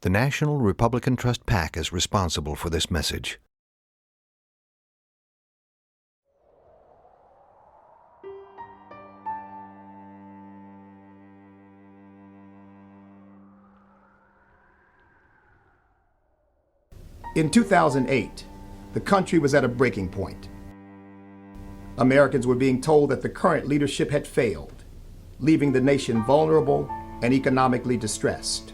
The National Republican Trust PAC is responsible for this message. In 2008, the country was at a breaking point. Americans were being told that the current leadership had failed, leaving the nation vulnerable and economically distressed.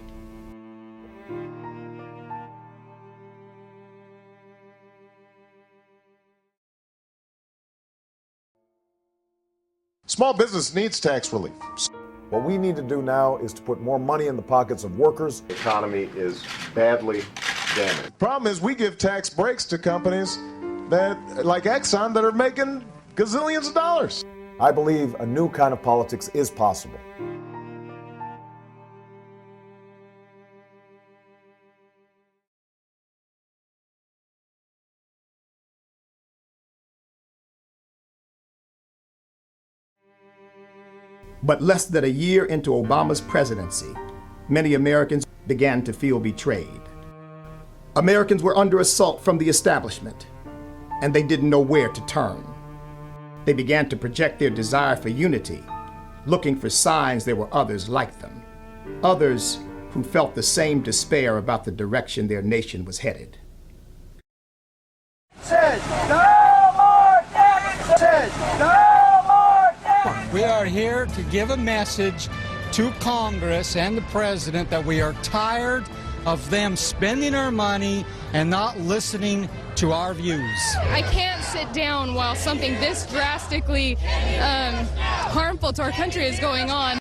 Small business needs tax relief. What we need to do now is to put more money in the pockets of workers. The economy is badly damaged. Problem is, we give tax breaks to companies that, like Exxon, that are making gazillions of dollars. I believe a new kind of politics is possible. But less than a year into Obama's presidency, many Americans began to feel betrayed. Americans were under assault from the establishment, and they didn't know where to turn. They began to project their desire for unity, looking for signs there were others like them, others who felt the same despair about the direction their nation was headed. We are here to give a message to Congress and the President that we are tired of them spending our money and not listening to our views. I can't sit down while something this drastically harmful to our country is going on.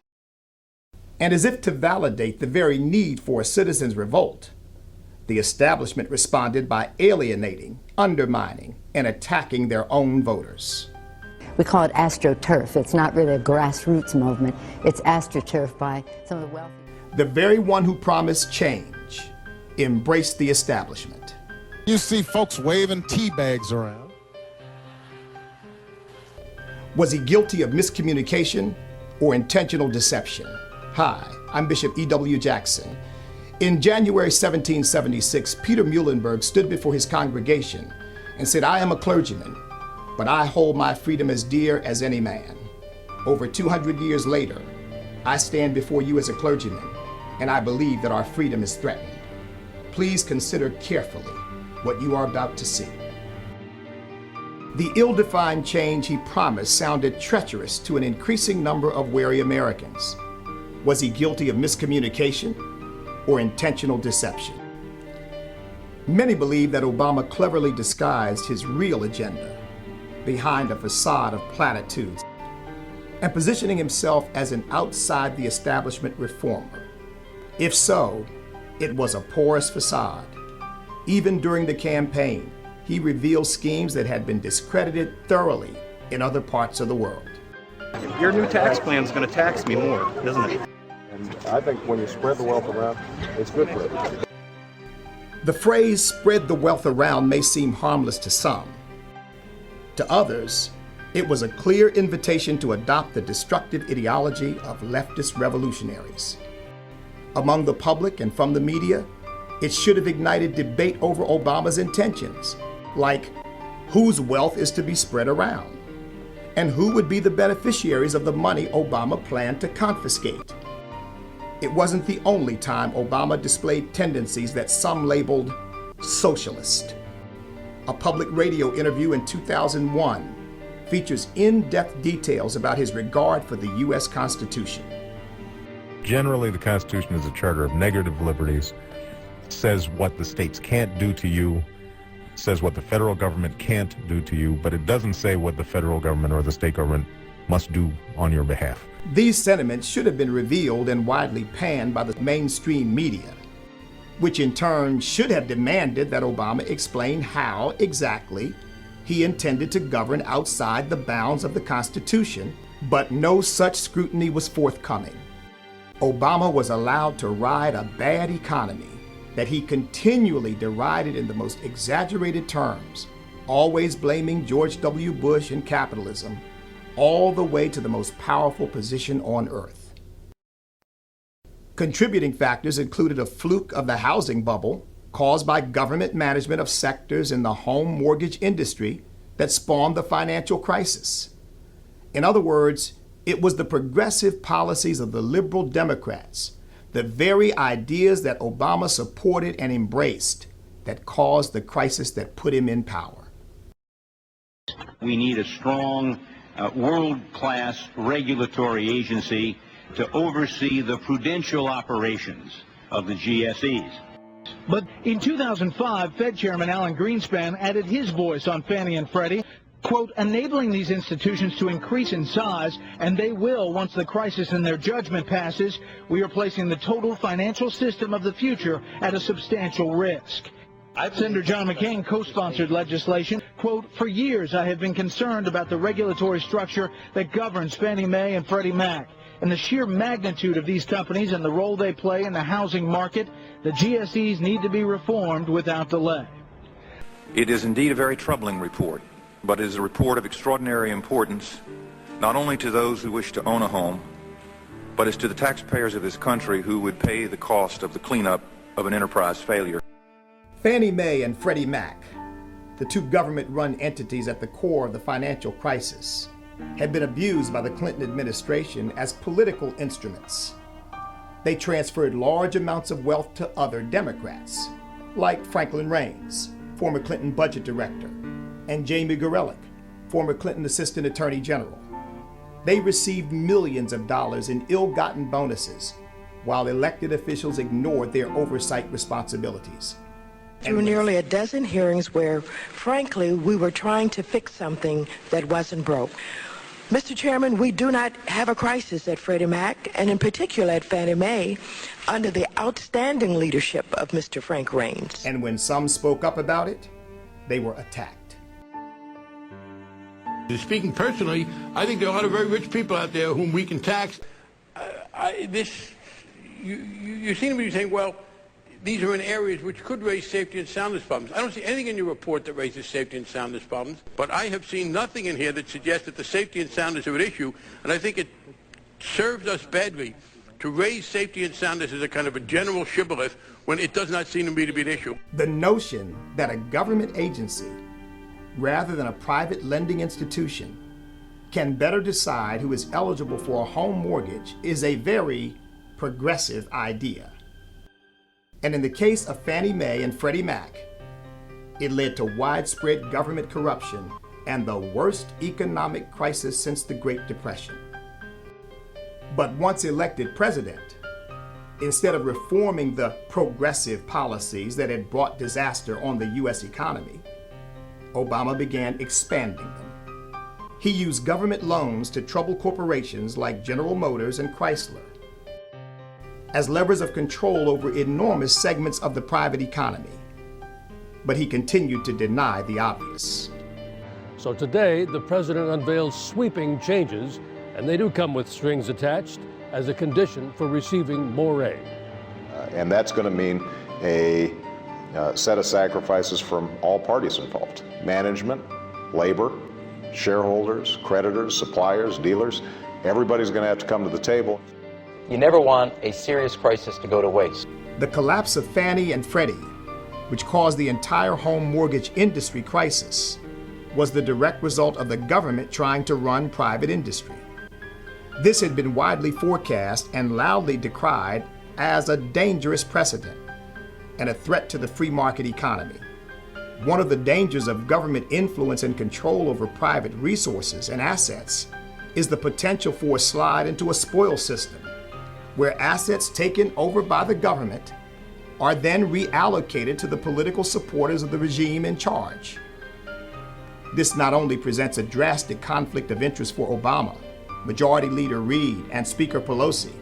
And as if to validate the very need for a citizens' revolt, the establishment responded by alienating, undermining, and attacking their own voters. We call it astroturf. It's not really a grassroots movement. It's astroturf by some of the wealthy. The very one who promised change embraced the establishment. You see folks waving tea bags around. Was he guilty of miscommunication or intentional deception? Hi, I'm Bishop E.W. Jackson. In January 1776, Peter Muhlenberg stood before his congregation and said, "I am a clergyman, but I hold my freedom as dear as any man." Over 200 years later, I stand before you as a clergyman, and I believe that our freedom is threatened. Please consider carefully what you are about to see. The ill-defined change he promised sounded treacherous to an increasing number of wary Americans. Was he guilty of miscommunication or intentional deception? Many believe that Obama cleverly disguised his real agenda behind a facade of platitudes and positioning himself as an outside the establishment reformer. If so, it was a porous facade. Even during the campaign, he revealed schemes that had been discredited thoroughly in other parts of the world. Your new tax plan is going to tax me more, isn't it? And I think when you spread the wealth around, it's good for everybody. The phrase "spread the wealth around" may seem harmless to some. To others, it was a clear invitation to adopt the destructive ideology of leftist revolutionaries. Among the public and from the media, it should have ignited debate over Obama's intentions, like whose wealth is to be spread around, and who would be the beneficiaries of the money Obama planned to confiscate. It wasn't the only time Obama displayed tendencies that some labeled socialist. A public radio interview in 2001 features in-depth details about his regard for the U.S. Constitution. Generally, the Constitution is a charter of negative liberties, says what the states can't do to you, says what the federal government can't do to you, but it doesn't say what the federal government or the state government must do on your behalf. These sentiments should have been revealed and widely panned by the mainstream media, which in turn should have demanded that Obama explain how exactly he intended to govern outside the bounds of the Constitution, but no such scrutiny was forthcoming. Obama was allowed to ride a bad economy that he continually derided in the most exaggerated terms, always blaming George W. Bush and capitalism, all the way to the most powerful position on earth. Contributing factors included a fluke of the housing bubble caused by government management of sectors in the home mortgage industry that spawned the financial crisis. In other words, it was the progressive policies of the liberal Democrats, the very ideas that Obama supported and embraced, that caused the crisis that put him in power. We need a strong, world-class regulatory agency to oversee the prudential operations of the GSEs. But in 2005, Fed Chairman Alan Greenspan added his voice on Fannie and Freddie, quote, enabling these institutions to increase in size, and they will once the crisis in their judgment passes. We are placing the total financial system of the future at a substantial risk. Senator John McCain co-sponsored legislation. Quote, for years I have been concerned about the regulatory structure that governs Fannie Mae and Freddie Mac and the sheer magnitude of these companies and the role they play in the housing market. The GSEs need to be reformed without delay. It is indeed a very troubling report, but it is a report of extraordinary importance, not only to those who wish to own a home, but as to the taxpayers of this country who would pay the cost of the cleanup of an enterprise failure. Fannie Mae and Freddie Mac, the two government-run entities at the core of the financial crisis, had been abused by the Clinton administration as political instruments. They transferred large amounts of wealth to other Democrats, like Franklin Raines, former Clinton budget director, and Jamie Gorelick, former Clinton Assistant Attorney General. They received millions of dollars in ill-gotten bonuses, while elected officials ignored their oversight responsibilities. Through nearly a dozen hearings where, frankly, we were trying to fix something that wasn't broke. Mr. Chairman, we do not have a crisis at Freddie Mac, and in particular at Fannie Mae, under the outstanding leadership of Mr. Frank Raines. And when some spoke up about it, they were attacked. Speaking personally, I think there are a lot of very rich people out there whom we can tax. You seem to be saying, well, these are in areas which could raise safety and soundness problems. I don't see anything in your report that raises safety and soundness problems, but I have seen nothing in here that suggests that the safety and soundness are at issue, and I think it serves us badly to raise safety and soundness as a kind of a general shibboleth when it does not seem to me to be an issue. The notion that a government agency, rather than a private lending institution, can better decide who is eligible for a home mortgage is a very progressive idea. And in the case of Fannie Mae and Freddie Mac, it led to widespread government corruption and the worst economic crisis since the Great Depression. But once elected president, instead of reforming the progressive policies that had brought disaster on the U.S. economy, Obama began expanding them. He used government loans to trouble corporations like General Motors and Chrysler as levers of control over enormous segments of the private economy. But he continued to deny the obvious. So today, the president unveils sweeping changes, and they do come with strings attached as a condition for receiving more aid. And that's going to mean a set of sacrifices from all parties involved. Management, labor, shareholders, creditors, suppliers, dealers. Everybody's going to have to come to the table. You never want a serious crisis to go to waste. The collapse of Fannie and Freddie, which caused the entire home mortgage industry crisis, was the direct result of the government trying to run private industry. This had been widely forecast and loudly decried as a dangerous precedent and a threat to the free market economy. One of the dangers of government influence and control over private resources and assets is the potential for a slide into a spoil system, where assets taken over by the government are then reallocated to the political supporters of the regime in charge. This not only presents a drastic conflict of interest for Obama, Majority Leader Reid, and Speaker Pelosi,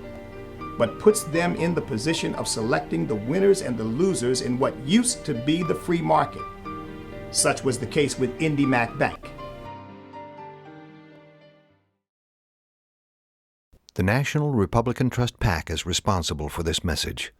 but puts them in the position of selecting the winners and the losers in what used to be the free market. Such was the case with IndyMac Bank. The National Republican Trust PAC is responsible for this message.